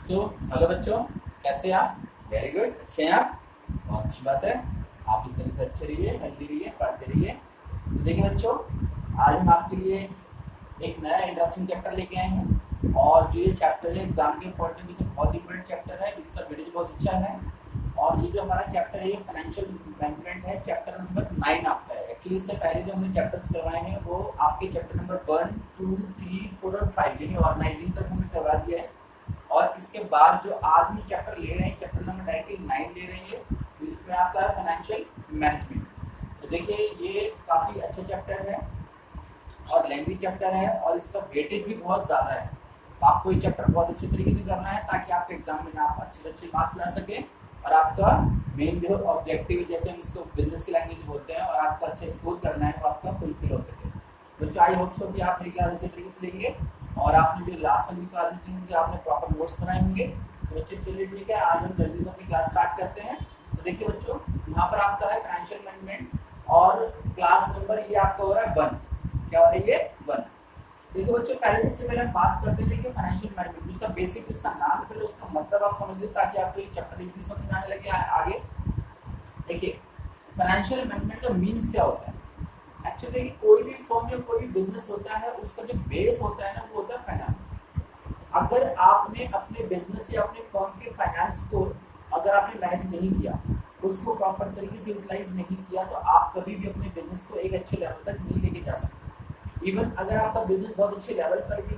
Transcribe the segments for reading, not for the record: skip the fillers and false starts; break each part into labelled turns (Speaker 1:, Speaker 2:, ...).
Speaker 1: So hello बच्चों, कैसे हैं आप? वेरी गुड, अच्छे हैं आप? बहुत अच्छी बात है। आप इस तरह से अच्छे रहिए, हेल्दी रहिए, पढ़ते रहिए। तो देखिए बच्चों, आज हम आपके लिए एक नया इंटरेस्टिंग चैप्टर लेके आए हैं। और जो ये चैप्टर है एग्जाम के पॉइंट ऑफ व्यू से बहुत इंपॉर्टेंट चैप्टर है। इसका वीडियो बहुत अच्छा है। और ये जो हमारा चैप्टर है, ये फाइनेंशियल मैनेजमेंट है, चैप्टर नंबर 9 आपका है। एक्चुअली इससे पहले जो हमने चैप्टर्स करवाए हैं वो आपके चैप्टर नंबर 1, 2, 3, 4 और 5 यानी ऑर्गेनाइजिंग तक हमने करवा दिया है। और इसके बाद जो आज हम चैप्टर ले रहे हैं, चैप्टर नंबर 9 ले रहे हैं, जिसमें आपका है फाइनेंशियल मैनेजमेंट। तो देखिए, ये काफ़ी अच्छा चैप्टर है और लेंथी चैप्टर है और इसका वेटेज भी बहुत ज़्यादा है। तो आपको ये चैप्टर बहुत अच्छे तरीके से करना है ताकि आपके एग्जाम में आप अच्छे से अच्छे मार्क्स ला सकें और आपका मेन जो ऑब्जेक्टिव, जैसे हम इसको बिजनेस की लैंग्वेज बोलते हैं, और आपको अच्छा स्कोर करना है, वो आपका फुलफिल हो सके। तो आई होप सो कि आप मेरी क्लास अच्छे तरीके से देंगे और आपने जो लास्ट टाइम की क्लासेस दी होंगी, आपने प्रॉपर नोट्स बनाए होंगे। तो बच्चे चलिए ठीक है, आज हम जल्दी से अपनी क्लास स्टार्ट करते हैं। तो देखिए बच्चों, यहाँ पर आपका है फाइनेंशियल मैनेजमेंट और क्लास नंबर ये आपका हो रहा है 1। क्या हो रहा है ये? 1। देखिए बच्चों, पहले सबसे पहले हम बात करते हैं कि फाइनेंशियल मैनेजमेंट जिसका बेसिक, इसका नाम पहले उसका मतलब आप समझ लीजिए ताकि आपको ये चैप्टर इजीली समझ में आने लगे आगे। देखिए, फाइनेंशियल मैनेजमेंट का मीन्स क्या होता है। एक्चुअली देखिए, कोई भी फर्म या कोई भी बिजनेस होता है, उसका जो बेस होता है ना, वो होता है फाइनेंस। अगर आपने अपने बिजनेस या अपने फर्म के फाइनेंस को अगर आपने मैनेज नहीं किया, उसको प्रॉपर तरीके से यूटिलाइज नहीं किया, तो आप कभी भी अपने बिजनेस को एक अच्छे लेवल तक नहीं लेके जा सकते। इवन अगर आपका बिजनेस बहुत अच्छे लेवल पर भी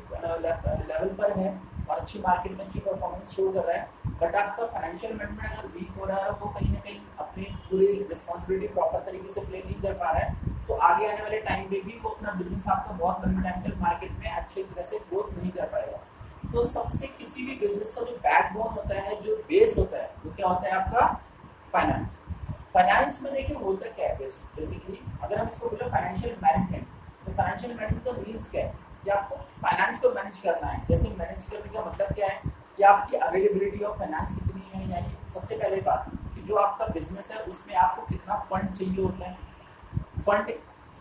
Speaker 1: लेवल पर है और अच्छी मार्केट में अच्छी परफॉर्मेंस शो कर रहा है, बट आपका फाइनेंशियल मैनेजमेंट अगर वीक हो रहा है, वो कहीं ना कहीं अपनी पूरी रिस्पॉन्सिबिलिटी प्रॉपर तरीके से प्ले नहीं कर पा रहा है, तो आगे आने वाले टाइम पे भी वो अपना बिजनेस आपका बहुत लंबे टाइम तक मार्केट में अच्छी तरह से ग्रोथ नहीं कर पाएगा। तो सबसे किसी भी बिजनेस का जो बैकबोन होता है, जो बेस होता है, वो क्या होता है? आपका फाइनेंस। फाइनेंस में देखिए होता क्या है बेसिकली, अगर हम इसको बोले फाइनेंशियल मैनेजमेंट, तो फाइनेंशियल मैनेजमेंट का मीन्स क्या है कि आपको फाइनेंस को मैनेज करना है। जैसे मैनेज करने का मतलब क्या है कि आपकी अवेलेबिलिटी ऑफ फाइनेंस कितनी है, यानी सबसे पहले बात कि जो आपका बिजनेस है उसमें आपको कितना फंड चाहिए होता है, फंड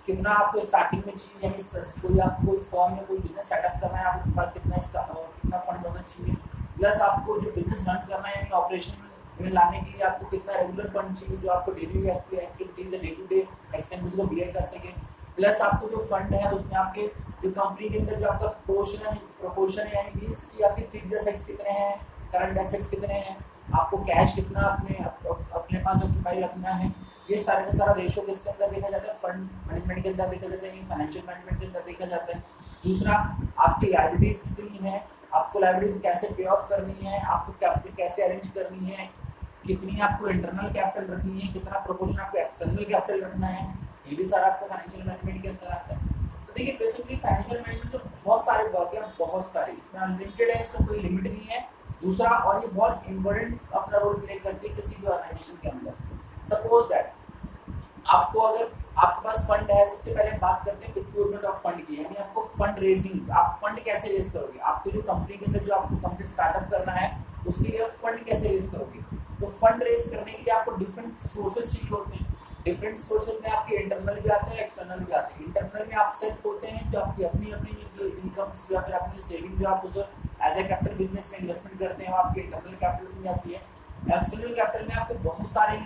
Speaker 1: कितना आपको स्टार्टिंग में चाहिए, यानी कोई आप कोई फॉर्म या कोई बिजनेस सेटअप करना है, आपके पास कितना फंड होना चाहिए। प्लस आपको जो बिजनेस रन करना है, यानी ऑपरेशन में लाने के लिए आपको कितना रेगुलर फंड चाहिए जो आपको daily activities day to day expenses को बियर कर सके। प्लस आपको जो फंड है उसमें आपके जो कंपनी के अंदर जो आपका प्रोपोर्शन है, यानी मीन्स कि आपके फिक्स्ड एसेट्स कितने हैं, करंट एसेट्स कितने हैं, आपको कैश कितना अपने पास ऑक्यूपाई रखना है, ये सारा का सारा रेशो किसके अंदर देखा जाता है? फंड मैनेजमेंट के अंदर देखा जाता है, फाइनेंशियल मैनेजमेंट के अंदर देखा जाता है। दूसरा, आपकी लायबिलिटीज कितनी है, आपको लायबिलिटीज कैसे पे ऑफ करनी है, आपको कैपिटल कैसे अरेंज करनी है, कितनी आपको इंटरनल कैपिटल रखनी है, कितना प्रोपोर्शन आपको एक्सटर्नल कैपिटल रखना है, ये भी सारा आपको फाइनेंशियल मैनेजमेंट के अंदर आता है। तो देखिए, बेसिकली फाइनेंशियल मैनेजमेंट तो बहुत सारे वर्क है, बहुत सारे, इसमें अनलिमिटेड है, इसका कोई लिमिट नहीं है। दूसरा, और ये बहुत इंपॉर्टेंट अपना रोल प्ले करती है किसी भी ऑर्गेनाइजेशन के अंदर। सपोज दैट आपको अगर आपके पास फंड है, सबसे पहले हम बात करते हैं रिक्रूटमेंट ऑफ फंड की, यानी आपको फंड रेजिंग, आप फंड कैसे रेज करोगे, आपको जो कंपनी के अंदर जो आपको कंपनी स्टार्टअप करना है उसके लिए आप फंड कैसे रेज करोगे। तो फंड रेज करने के लिए आपको डिफरेंट सोर्सेज चाहिए होते हैं। डिफरेंट सोर्सेज में आपके इंटरनल भी आते हैं, एक्सटर्नल भी आते हैं। इंटरनल में आप सेट होते हैं जो आपकी अपनी अपनी जो इनकम्स या फिर अपनी सेविंग जो आप उसे एज ए कैपिटल बिजनेस में इन्वेस्टमेंट करते हैं, वो आपकी इंटरनल कैपिटल में आती है। एक्सटर्नल कैपिटल में आपके बहुत सारे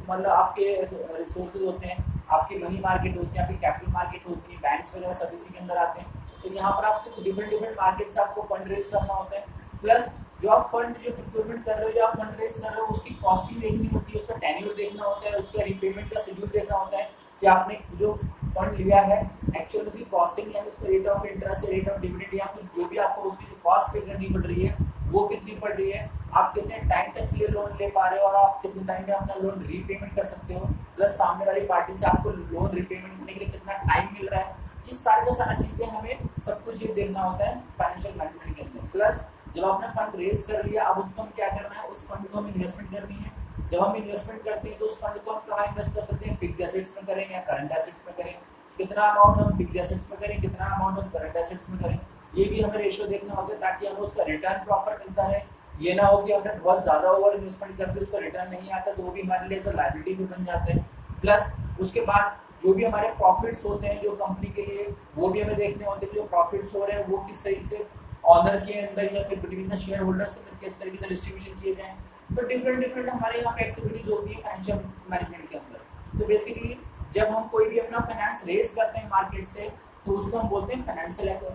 Speaker 1: मतलब आपके रिसोर्सेज होते हैं, आपकी मनी मार्केट होती है, आपकी कैपिटल मार्केट होती है, बैंक्स वगैरह सब इसी के अंदर आते हैं। तो यहाँ पर आपको डिफरेंट डिफरेंट मार्केट से आपको फंड रेज करना होता है। प्लस जो आप फंड जो प्रोक्योरमेंट कर रहे हो, जो आप फंड रेज कर रहे हो, उसकी कॉस्टिंग देखनी होती है, उसका टेन्योर देखना होता है, उसका रिपेमेंट का शेड्यूल देखना होता है कि आपने जो फंड लिया है एक्चुअल में उसकी कॉस्टिंग, यानी उसका rate of interest, rate of dividend, या फिर जो भी आपको उसकी जो कॉस्ट पे करनी पड़ रही है वो कितनी पड़ रही है, आप कितने टाइम तक के लिए लोन ले पा रहे हो और आप कितने टाइम में अपना लोन रीपेमेंट कर सकते हो, प्लस सामने वाली पार्टी से आपको लोन रीपेमेंट करने के लिए कितना टाइम मिल रहा है। इस सारे का सारा चीजें हमें सब कुछ ये देखना होता है फाइनेंशियल मैनेजमेंट के अंदर। प्लस जब आपने फंड रेज कर लिया, अब उसको हम क्या करना है, उस फंड को हमें इन्वेस्टमेंट करनी है। जब हम इन्वेस्टमेंट करते हैं तो उस फंड को हम कहाँ इन्वेस्ट कर सकते हैं? फिक्स्ड एसेट्स में करें या करंट एसेट्स में करें, कितना अमाउंट हम फिक्स्ड एसेट्स में करें, कितना अमाउंट हम करंट एसेट्स में करें, ये भी हमें रेशियो देखना होता है ताकि हमें उसका रिटर्न प्रॉपर मिलता रहे। ये ना हो कि हमने बहुत ज्यादा ओवर इन्वेस्टमेंट कर दी, उसका रिटर्न नहीं आता, तो वो भी हमारे लिए लायबिलिटी भी बन जाता है। प्लस उसके बाद जो भी हमारे प्रॉफिट्स होते हैं जो कंपनी के लिए, वो भी हमें देखने होते हैं कि जो प्रॉफिट्स हो रहे हैं वो किस तरीके से ऑनर के अंदर या फिर बिटवीन द शेयर होल्डर्स के अंदर किस तरीके से डिस्ट्रीब्यूशन किए जाए। तो डिफरेंट हमारे यहाँ पे एक्टिविटीज होती है फाइनेंशियल मैनेजमेंट के अंदर। तो बेसिकली जब हम कोई भी अपना फाइनेंस रेज करते हैं मार्केट से, तो उसको हम बोलते हैं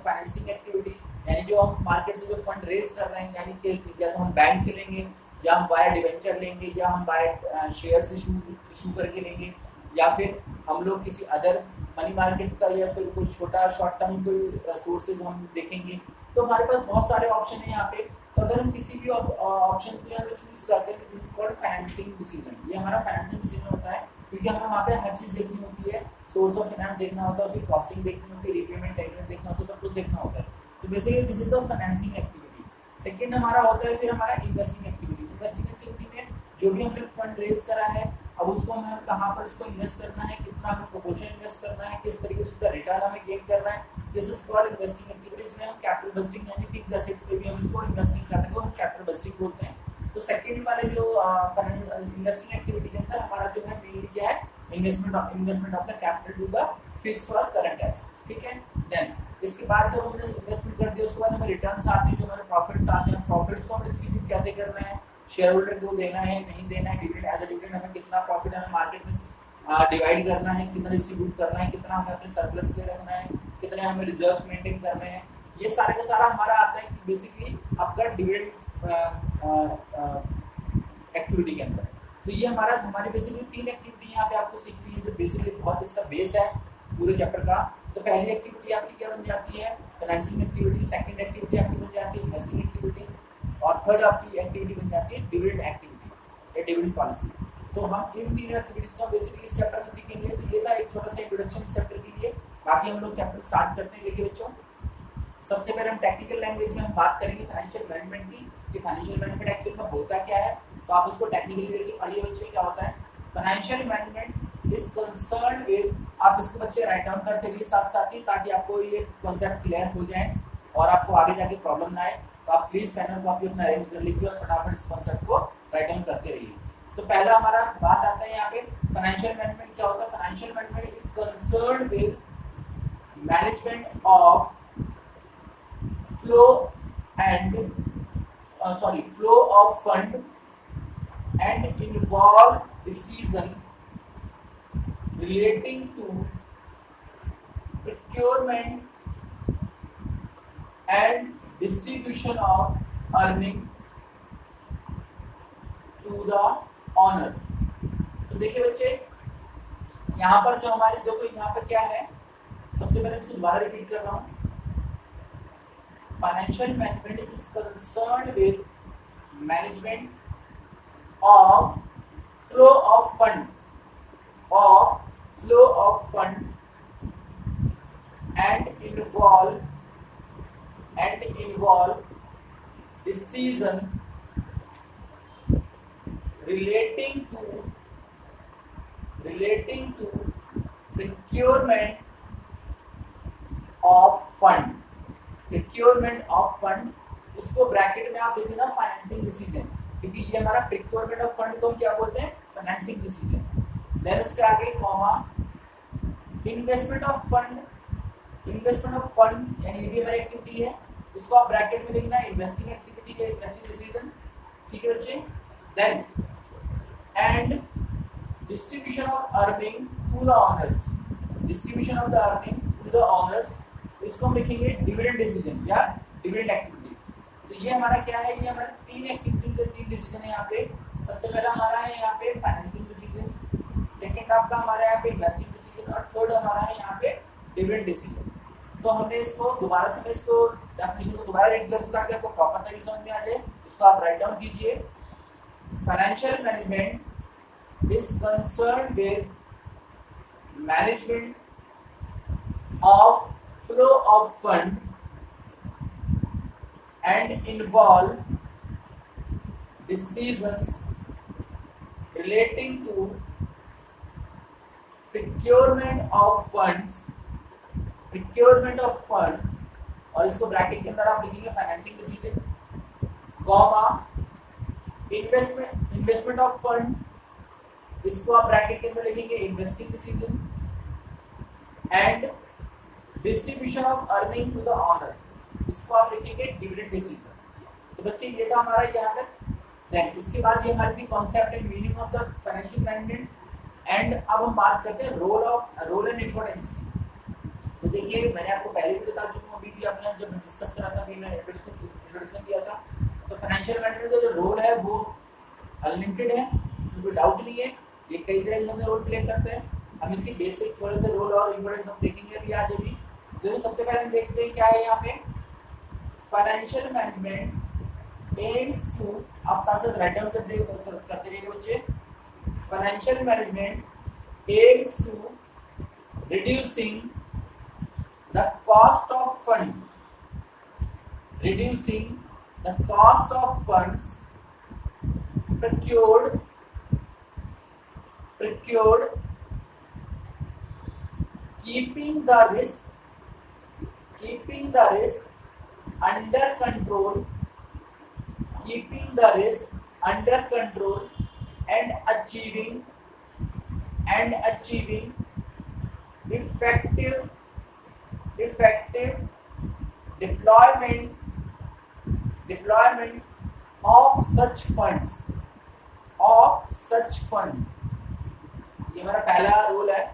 Speaker 1: फाइनेंसिंग एक्टिविटी। यानी जो हम मार्केट से जो फंड रेज कर रहे हैं, यानी कि या तो हम बैंक से लेंगे, या हम बाय डिवेंचर लेंगे, या हम बाय शेयर्स इशू करके लेंगे, या फिर हम लोग किसी अदर मनी मार्केट का या फिर कोई छोटा शॉर्ट टर्म कोई सोर्सेज हम देखेंगे। तो हमारे पास बहुत सारे ऑप्शन है यहाँ पे। तो अगर हम किसी भी ऑप्शन को यहाँ पे चूज करते हैं तो this is called financing decision. ये हमारा फाइनेंसिंग डिसीजन होता है, क्योंकि हमें वहाँ पे हर चीज़ देखनी होती है, सोर्स ऑफ फाइनेंस देखना होता है, फिर कॉस्टिंग देखनी होती है, रीपेमेंट एग्रीमेंट देखना होता है, सब कुछ देखना होता है। तो basically this is the financing activity. Second हमारा होता है फिर हमारा इन्वेस्टिंग एक्टिविटी। इन्वेस्टिंग एक्टिविटी में जो भी हमने फंड रेज करा है, अब उसको हमें कहाँ पर उसको इन्वेस्ट करना है, कितना हमें प्रोपोर्शन इन्वेस्ट करना है, किस तरीके से उसका रिटर्न हमें गेन करना है, this is called investing activities. में हम कैपिटल बस्टिंग यानी फिक्स्ड एसेट्स पे भी हम इसको इन्वेस्टिंग करने को हम कैपिटल बस्टिंग बोलते हैं। तो सेकंड वाले जो इन्वेस्टिंग एक्टिविटी के अंदर हमारा जो है मेनली क्या है, investment of the capital to the fixed और करंट एसेट्स, ठीक है। देन इसके बाद जब हमने इन्वेस्टमेंट कर दिया, उसके बाद हमें रिटर्न्स आते हैं, जो हमारे प्रॉफिट्स आते हैं, प्रॉफिट्स को हमें डिस्ट्रीब्यूट कैसे करना है, शेयर होल्डर को देना है नहीं देना है, डिविडेंड एज अ डिविडेंड हमें कितना प्रॉफिट हमें मार्केट में डिवाइड करना है, कितना डिस्ट्रीब्यूट करना है, कितना हमें अपने सरप्लस में रखना है, कितने हमें रिजर्व्स मेंटेन करने हैं, ये सारे का सारा हमारा आता है कि बेसिकली आपका डिविडेंड एक्टिविटी के अंदर। तो ये हमारी बेसिकली 3 एक्टिविटी यहाँ पे आपको सीखनी है, जो बेसिकली बहुत इसका बेस है पूरे चैप्टर का। तो पहली एक्टिविटी आपकी क्या बन जाती है, फाइनेंसिंग एक्टिविटी। सेकंड एक्टिविटी आपकी बन जाती है इन्वेस्टिंग एक्टिविटी, और थर्ड आपकी एक्टिविटी बन जाती है डिविडेंड एक्टिविटी या डिविडेंड पॉलिसी। तो हम इन 3 एक्टिविटीज को बेसिकली इस चैप्टर में सीखेंगे। तो ये था एक छोटा सा इंट्रोडक्शन इस चैप्टर के लिए। बाकी हम लोग चैप्टर स्टार्ट करते हैं। देखिए बच्चों, सबसे पहले हम टेक्निकल लैंग्वेज में हम बात करेंगे फाइनेंशियल मैनेजमेंट की, कि फाइनेंशियल मैनेजमेंट एक्चुअल में होता क्या है। तो आप इसको टेक्निकली लेके पढ़िए बच्चे, क्या होता है financial management is concerned with. आप इसको बच्चे राइट डाउन करते रहिए साथ साथ ही, ताकि आपको ये कॉन्सेप्ट क्लियर हो जाए और आपको आगे जाके प्रॉब्लम ना आए। तो आप प्लीज पेन और कॉपी अपना अरेंज कर लीजिए और फटाफट इस कॉन्सेप्ट को राइट डाउन करते रहिए। तो पहला हमारा बात आता है यहाँ पे फाइनेंशियल मैनेजमेंट क्या होता है। Financial management is concerned with management of flow of fund and involve decision relating to procurement and distribution of earning to the owner। तो देखिए बच्चे, यहाँ पर जो हमारे देखो यहाँ पर क्या है, सबसे पहले इसको दोबारा रिपीट कर रहा हूँ। Financial management is concerned with management of flow of fund and involve decision relating to procurement of fund। Procurement of fund, इसको ब्रैकेट में आप लिखिए ना फाइनेंसिंग डिसीजन, क्योंकि ये हमारा प्रिक्योरमेंट ऑफ फंड को हम क्या बोलते हैं, फाइनेंसिंग डिसीजन। देन उसके आगे कॉमा इन्वेस्टमेंट ऑफ फंड यानी ये भी हमारी एक्टिविटी है, इसको आप ब्रैकेट में लिखना इन्वेस्टिंग एक्टिविटी या इन्वेस्टिंग डिसीजन, ठीक है बच्चे। Then and distribution of earning to the owners, distribution of the earning to the owners, इसको हम लिखेंगे डिविडेंड डिसीजन या डिविडेंड एक्टिविटीज। तो ये हमारा क्या है, ये हमारे 3 एक्टिविटीज है, 3 डिसीजन है यहाँ पे। सबसे पहला हमारा है यहाँ पे फाइनेंसिंग डिसीजन, सेकंड आपका हमारा यहाँ पे इन्वेस्टिंग डिसीजन, और थर्ड हमारा है यहाँ पे डिविडेंड डिसीजन। तो हमने इसको दोबारा से, मैं इसको डेफिनेशन को दोबारा रीड कर दूं ताकि आपको प्रॉपर तरीके समझ में आ जाए। इसको आप राइट डाउन कीजिए। Financial management is concerned with management of flow of fund and involve decisions relating to procurement of funds, और इसको ब्रैकेट के अंदर आप लिखेंगे financing decision, comma investment of fund, इसको आप ब्रैकेट के अंदर लिखेंगे investing decision, and distribution of earning to the owner, इसको आप लिखेंगे डिविडेंड डिसीजन। तो बच्चे ये था हमारा यहाँ तक। देन इसके बाद ये हमारी थी concept and meaning of the financial management. And अब हम बात करते हैं रोल एंड इम्पोर्टेंस की। तो देखिए मैंने आपको पहले भी बता चुका हूँ, अभी भी आपने जब डिस्कस करा था, अभी मैंने इंट्रोडक्शन दिया था। तो फाइनेंशियल मैनेजमेंट का जो रोल है वो अनलिमिटेड है, इसमें कोई डाउट नहीं है। ये कई तरह से रोल प्ले करते हैं। हम इसकी बेसिक थोड़े से रोल और इम्पोर्टेंस हम देखेंगे अभी आज। अभी तो सबसे पहले हम देखते हैं क्या है यहाँ पे। फाइनेंशियल मैनेजमेंट एम्स टू, आप साथ साथ राइट डाउन करते रहिए बच्चे। Financial management aims to reducing the cost of fund, reducing the cost of funds procured, keeping the risk under control, and achieving effective deployment of such funds। ये हमारा पहला rule है।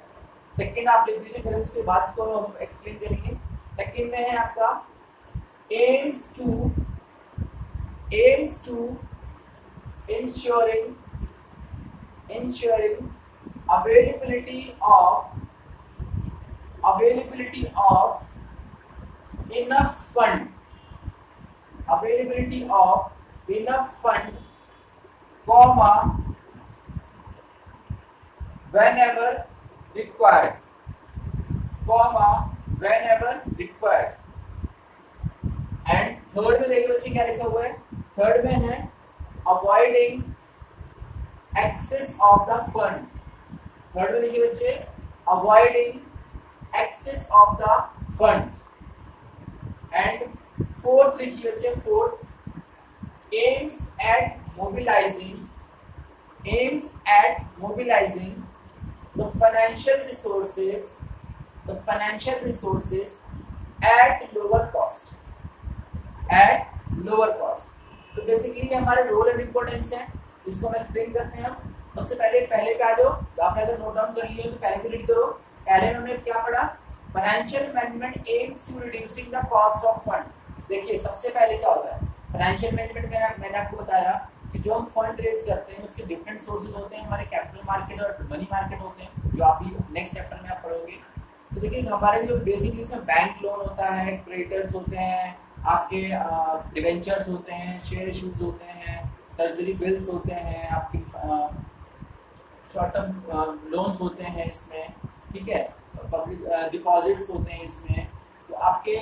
Speaker 1: सेकंड आप लिख लीजिए, फिर उसके बाद को हम एक्सप्लेन करेंगे। सेकंड में है आपका aims to ensuring availability of enough fund, comma, whenever required, and third में देखिए बच्चे क्या लिखा हुआ है। थर्ड में है avoiding excess of the funds. Third में देखिए बच्चे avoiding excess of the funds. And fourth लिखिए बच्चे, fourth aims at mobilising the financial resources at lower cost। तो बेसिकली हमारे रोल एंड इम्पोर्टेंस है, इसको हम एक्सप्लेन करते हैं। सबसे पहले पे आ जाओ, तो आपने अगर नोट डाउन कर लिए तो पहले को रीड करो। पहले में हमने क्या पढ़ा, financial management aims to reducing the cost of fund. देखिए सबसे पहले क्या होता है फाइनेंशियल मैनेजमेंट में, मैंने आपको बताया कि जो हम फंड रेज करते हैं उसके डिफरेंट सोर्सेज होते हैं। हमारे कैपिटल मार्केट और मनी मार्केट होते हैं, जो आप नेक्स्ट चैप्टर में आप पढ़ोगे। तो देखिए हमारे जो बेसिकली इसमें बैंक लोन होता है, क्रेडिटर्स होते हैं, आपके डिवेंचर्स होते हैं, शेयर इशूज होते हैं, ट्रेजरी बिल्स होते हैं, आपके शॉर्ट टर्म लोन्स होते हैं इसमें, ठीक है, पब्लिक डिपॉजिट्स होते हैं इसमें। तो आपके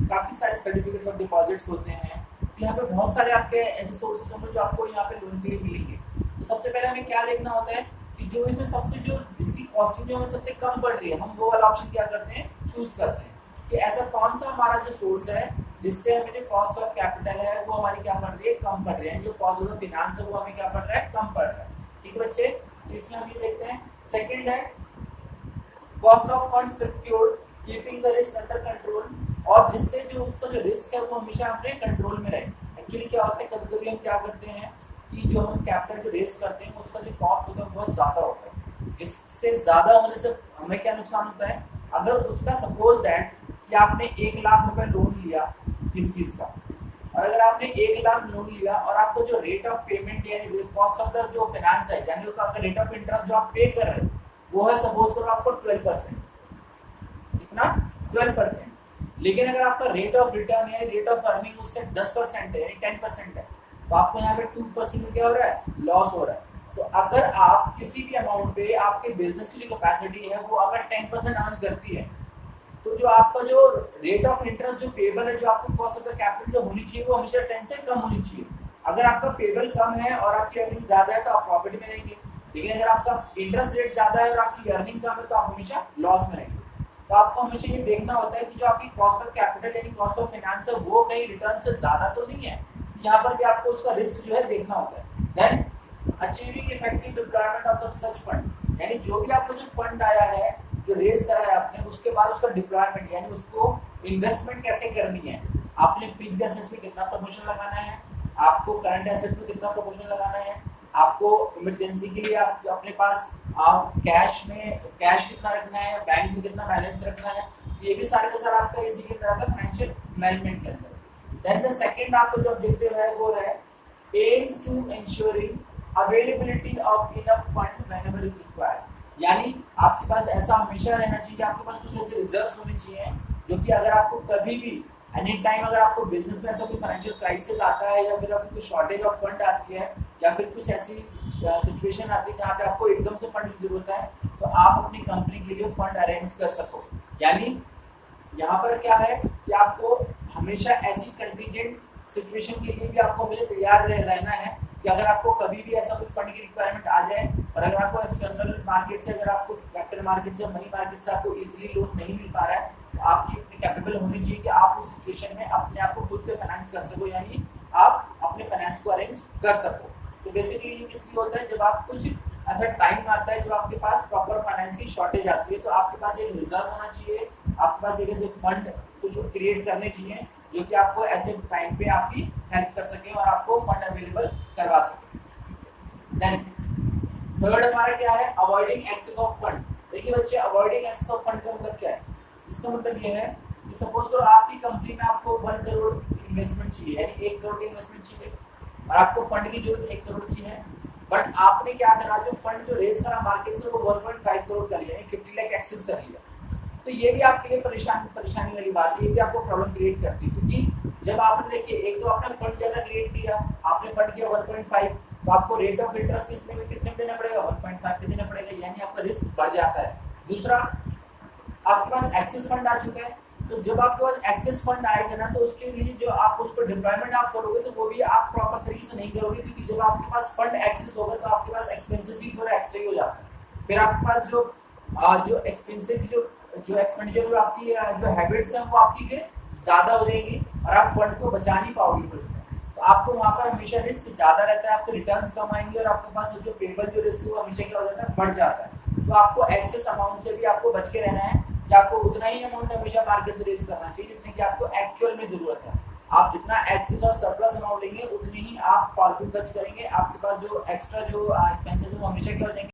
Speaker 1: काफ़ी सारे सर्टिफिकेट्स ऑफ डिपॉजिट्स होते हैं। तो यहाँ पे बहुत सारे आपके ऐसे सोर्सेज होंगे जो आपको यहाँ पे लोन के लिए मिलेंगे। तो सबसे पहले हमें क्या देखना होता है कि जो इसमें सबसे जो जिसकी कॉस्टिंग जो हमें सबसे कम पड़ रही है, हम वो वाला ऑप्शन क्या करते हैं, चूज करते हैं कि ऐसा कौन सा हमारा जो सोर्स है जिससे हमें जो कॉस्ट ऑफ कैपिटल है वो हमारी क्या पड़ रही है, कम पड़ रही है। जो कॉस्ट ऑफ फिनांस है वो हमें क्या पड़ रहा है, कम पड़ रहा है। ठीक है बच्चे, तो इसमें हम ये देखते हैं। सेकंड है cost of funds procured keeping the risk under control, और जिससे जो उसका जो रिस्क है वो हमेशा अपने कंट्रोल में रहे। एक्चुअली क्या होता है, कभी कभी हम क्या करते हैं कि जो हम कैपिटल जो रेस करते हैं उसका जो कॉस्ट होता है बहुत ज़्यादा होता है। जिससे ज़्यादा होने से हमें क्या नुकसान होता है, अगर उसका सपोज दैट कि आपने 1 लाख रुपए लोन लिया किसी चीज़ का, और अगर आपने 1 लाख लोन लिया और आपको जो रेट ऑफ पेमेंट यानी कॉस्ट ऑफ द जो फाइनेंस है, यानी उसका रेट ऑफ इंटरेस्ट जो आप पे कर रहे हैं वो है सपोज करो आपको 12%, कितना 12%। लेकिन अगर आपका रेट ऑफ रिटर्न यानी रेट ऑफ अर्निंग उससे 10% है यानी 10% है, तो आपको यहाँ पे 2% क्या हो रहा है, लॉस हो रहा है। तो अगर आप किसी भी अमाउंट पे आपके बिजनेस की जो कैपेसिटी है वो अगर 10% अर्न करती है, तो जो आपका जो रेट ऑफ इंटरेस्ट जो पेबल है, जो आपको कॉस्ट ऑफ द कैपिटल जो होनी चाहिए वो हमेशा 10 से कम होनी चाहिए। अगर आपका पेबल कम है और आपकी अर्निंग ज्यादा है तो आप प्रॉफिट में रहेंगे, लेकिन अगर आपका इंटरेस्ट रेट ज्यादा है और आपकी अर्निंग कम है तो आप हमेशा लॉस में रहेंगे। तो आपको हमेशा ये देखना होता है कि जो आपकी कॉस्ट ऑफ कैपिटल यानी कॉस्ट ऑफ फाइनेंस है वो कहीं रिटर्न से ज्यादा तो नहीं है। यहाँ पर भी आपको उसका रिस्क जो है देखना होता है। Then achieving effective deployment of the such fund, यानी जो भी आपको जो फंड आया है जो रेज करा है आपने, उसके बाद उसका डिप्लॉयमेंट यानी उसको इन्वेस्टमेंट कैसे करनी है। आपने फिक्स्ड एसेट्स में कितना प्रपोर्शन लगाना है, आपको करंट एसेट्स में कितना प्रपोर्शन लगाना है, आपको इमरजेंसी के लिए आप अपने पास कैश कितना रखना है, बैंक में कितना बैलेंस रखना है, ये भी सारे का सारा आपका इजी के अंदर फाइनेंशियल मैनेजमेंट के अंदर। देन द सेकंड आपका जो ऑब्जेक्टिव है वो है aims to insuring availability of enough fund whenever is required, यानी आपके पास ऐसा हमेशा रहना चाहिए, आपके पास कुछ ऐसे रिजर्व्स होने चाहिए जो कि अगर आपको कभी भी एनी टाइम अगर आपको बिजनेस में ऐसा कोई फाइनेंशियल क्राइसिस आता है या फिर आपको कोई शॉर्टेज ऑफ फंड आती है या फिर कुछ ऐसी सिचुएशन आती है जहाँ पे आपको एकदम से फंड की जरूरत है, तो आप अपनी कंपनी के लिए फंड अरेंज कर सको। यानी यहाँ पर क्या है कि आपको हमेशा ऐसी कंटीजेंट सिचुएशन के लिए भी आपको हमेशा तैयार रहना है कि अगर आपको कभी भी ऐसा कोई फंड की रिक्वायरमेंट आ जाए और अगर आपको एक्सटर्नल मार्केट से, अगर आपको कैपिटल मार्केट से, मनी मार्केट से आपको इजीली लोन नहीं मिल पा रहा है, तो आपकी इतनी कैपेबल होनी चाहिए कि आप उस सिचुएशन में अपने आप को खुद से फाइनेंस कर सको, यानी आप अपने फाइनेंस को अरेंज कर सको। तो बेसिकली ये किस लिए होता है, जब आप कुछ ऐसा टाइम आता है जब आपके पास प्रॉपर फाइनेंस की शॉर्टेज आती है, तो आपके पास एक रिजर्व होना चाहिए, आपके पास एक ऐसे फंड कुछ क्रिएट करने चाहिए जो कि आपको ऐसे टाइम पे आपकी हेल्प कर सके और आपको फंड अवेलेबल करवा सके। देन थर्ड हमारा क्या है, अवॉइडिंग एक्सेस ऑफ फंड। देखिए बच्चे, अवॉइडिंग एक्सेस ऑफ फंड का मतलब क्या है, इसका मतलब ये है कि सपोज करो आपकी कंपनी में आपको 1 करोड़ इन्वेस्टमेंट चाहिए, यानी 1 करोड़ की इन्वेस्टमेंट चाहिए और आपको फंड की जरूरत 1 करोड़ की है, बट आपने क्या करा, जो फंड जो रेज करा मार्केट से वो 1.5 करोड़ कर लिया, यानी 50 लाख एक्सेस कर लिया। तो ये भी आपके लिए परेशानी वाली बात है, ये भी आपको प्रॉब्लम क्रिएट करती है, क्योंकि जब आपने देखिए एक तो आपने फंड ज़्यादा क्रिएट किया, आपने फंड किया 1.5, तो आपको रेट ऑफ इंटरेस्ट कितने देना पड़ेगा, 1.5 पे देना पड़ेगा, यानी आपका रिस्क बढ़ जाता है। दूसरा, आपके पास एक्सेस फंड आ चुका है, तो जब आपके पास एक्सेस फंड आएगा ना, तो उसके लिए जो आप उस पर डिप्लॉयमेंट आप करोगे तो वो भी आप प्रॉपर तरीके से नहीं करोगे, क्योंकि जब आपके पास फंड एक्सेस होगा तो आपके पास एक्सपेंसेस भी थोड़ा एक्स्ट्रा ही हो जाता है। फिर आपके पास जो एक्सपेंसिव जो एक्सपेंडिचर जो आपकी जो हैबिट्स हैं वो आपकी फिर ज़्यादा हो जाएंगी और आप फंड को बचा नहीं पाओगे फिर उसमें, तो आपको वहाँ पर हमेशा रिस्क ज़्यादा रहता है, आपके रिटर्न्स कम आएंगे और आपके पास जो पेबल जो रिस्क है वो हमेशा क्या हो जाता है, बढ़ जाता है। तो आपको एक्सेस अमाउंट से भी आपको बच के रहना है कि आपको उतना ही अमाउंट हमेशा मार्केट से रेज करना चाहिए जितने की आपको एक्चुअल में जरूरत है। आप जितना एक्सेस और सरप्लस अमाउंट लेंगे उतनी ही आप फालतू खर्च करेंगे, आपके पास जो एक्स्ट्रा जो एक्सपेंसेस है वो हमेशा क्या हो जाएंगे,